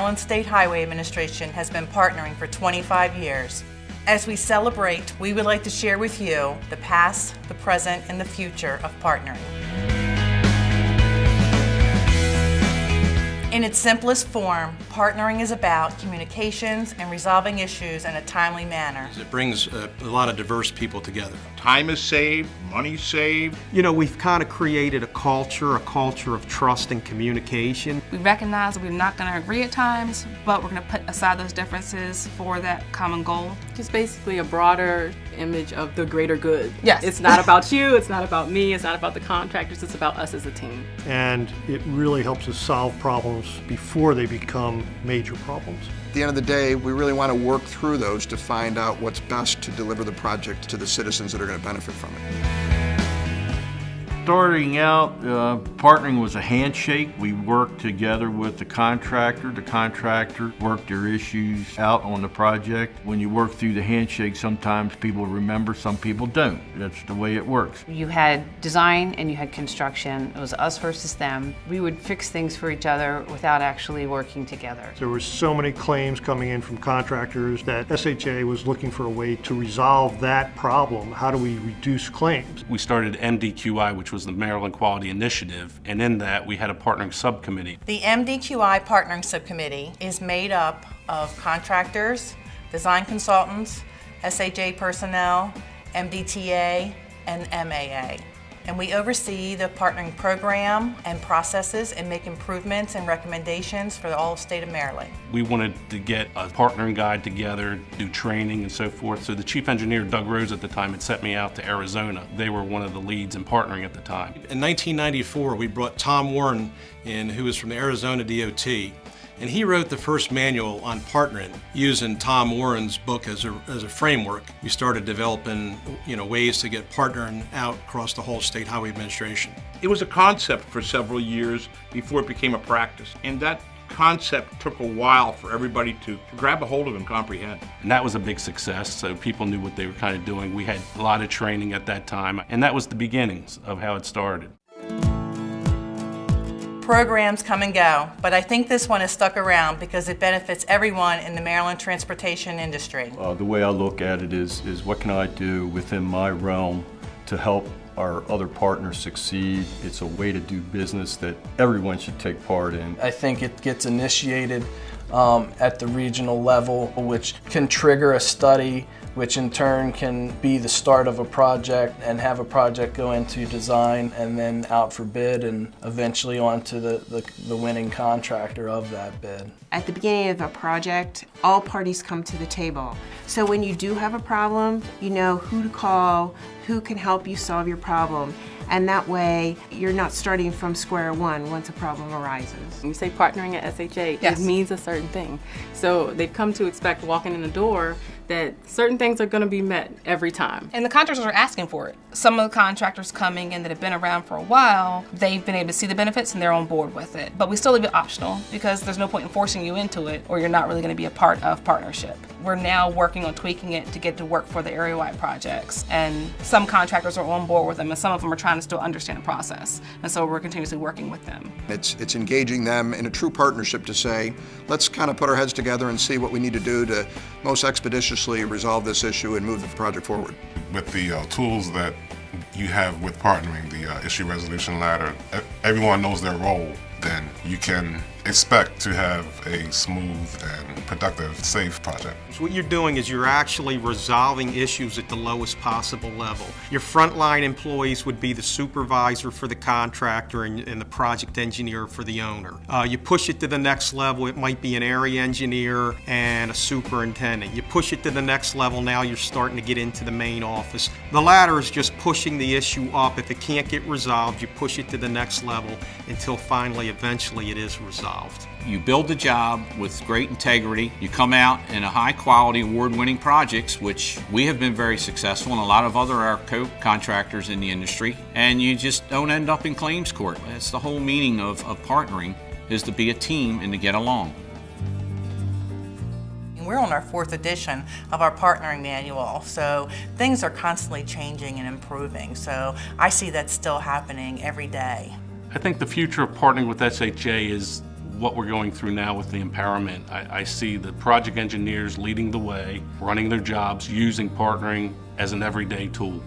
Maryland State Highway Administration has been partnering for 25 years. As we celebrate, we would like to share with you the past, the present, and the future of partnering. In its simplest form, partnering is about communications and resolving issues in a timely manner. It brings a lot of diverse people together. Time is saved, money's saved. You know, we've kind of created a culture of trust and communication. We recognize that we're not going to agree at times, but we're going to put aside those differences for that common goal. Just basically a broader image of the greater good. Yes. It's not about you, it's not about me, it's not about the contractors, it's about us as a team. And it really helps us solve problems before they become major problems. At the end of the day, we really want to work through those to find out what's best to deliver the project to the citizens that are going to benefit from it. Starting out, partnering was a handshake. We worked together with the contractor. The contractor worked their issues out on the project. When you work through the handshake, sometimes people remember, some people don't. That's the way it works. You had design and you had construction. It was us versus them. We would fix things for each other without actually working together. There were so many claims coming in from contractors that SHA was looking for a way to resolve that problem. How do we reduce claims? We started MDQI, which was the Maryland Quality Initiative, and in that we had a partnering subcommittee. The MDQI Partnering Subcommittee is made up of contractors, design consultants, SHA personnel, MDTA, and MAA. And we oversee the partnering program and processes and make improvements and recommendations for the whole state of Maryland. We wanted to get a partnering guide together, do training and so forth. So the chief engineer, Doug Rose, at the time had sent me out to Arizona. They were one of the leads in partnering at the time. In 1994, we brought Tom Warren in, who was from the Arizona DOT. And he wrote the first manual on partnering using Tom Warren's book as a framework. We started developing, ways to get partnering out across the whole State Highway Administration. It was a concept for several years before it became a practice. And that concept took a while for everybody to grab a hold of and comprehend. And that was a big success, so people knew what they were kind of doing. We had a lot of training at that time, and that was the beginnings of how it started. Programs come and go, but I think this one has stuck around because it benefits everyone in the Maryland transportation industry. The way I look at it is what can I do within my realm to help our other partners succeed. It's a way to do business that everyone should take part in. I think it gets initiated at the regional level, which can trigger a study, which in turn can be the start of a project and have a project go into design and then out for bid and eventually on to the winning contractor of that bid. At the beginning of a project, all parties come to the table. So when you do have a problem, you know who to call, who can help you solve your problem. And that way, you're not starting from square one once a problem arises. When we say partnering at SHA, Yes. It means a certain thing. So they've come to expect walking in the door that certain things are going to be met every time. And the contractors are asking for it. Some of the contractors coming in that have been around for a while, they've been able to see the benefits and they're on board with it. But we still leave it optional because there's no point in forcing you into it or you're not really going to be a part of partnership. We're now working on tweaking it to get to work for the area-wide projects. And some contractors are on board with them and some of them are trying to still understand the process. And so we're continuously working with them. It's engaging them in a true partnership to say, let's kind of put our heads together and see what we need to do to most expeditiously resolve this issue and move the project forward. With the tools that you have with partnering, the issue resolution ladder, everyone knows their role, then you can expect to have a smooth and productive, safe project. So what you're doing is you're actually resolving issues at the lowest possible level. Your frontline employees would be the supervisor for the contractor and the project engineer for the owner. You push it to the next level, it might be an area engineer and a superintendent. You push it to the next level, now you're starting to get into the main office. The ladder is just pushing the issue up. If it can't get resolved, you push it to the next level until finally, eventually, it is resolved. You build the job with great integrity. You come out in a high-quality, award-winning projects, which we have been very successful, and a lot of other our co-contractors in the industry, and you just don't end up in claims court. That's the whole meaning of partnering, is to be a team and to get along. We're on our 4th edition of our partnering manual, so things are constantly changing and improving. So I see that still happening every day. I think the future of partnering with SHA is what we're going through now with the empowerment, I see the project engineers leading the way, running their jobs, using partnering as an everyday tool.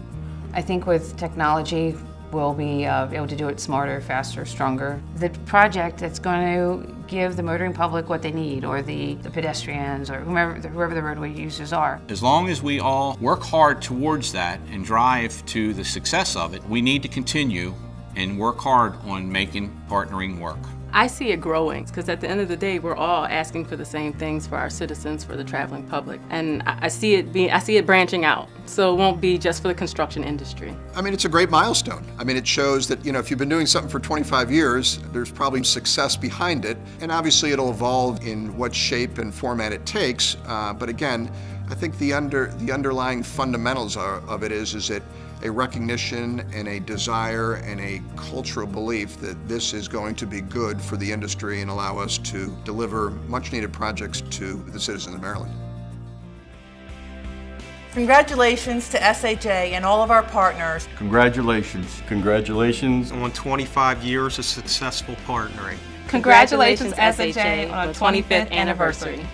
I think with technology, we'll be able to do it smarter, faster, stronger. The project that's going to give the motoring public what they need, or the pedestrians, or whoever the roadway users are. As long as we all work hard towards that and drive to the success of it, we need to continue and work hard on making partnering work. I see it growing because at the end of the day, we're all asking for the same things for our citizens, for the traveling public, and I see it branching out. So it won't be just for the construction industry. I mean, it's a great milestone. I mean, it shows that, if you've been doing something for 25 years, there's probably success behind it, and obviously it'll evolve in what shape and format it takes. But again, I think the underlying fundamentals of it is it a recognition and a desire and a cultural belief that this is going to be good for the industry and allow us to deliver much needed projects to the citizens of Maryland. Congratulations to SHA and all of our partners. Congratulations. Congratulations on 25 years of successful partnering. Congratulations, SHA, on our 25th anniversary.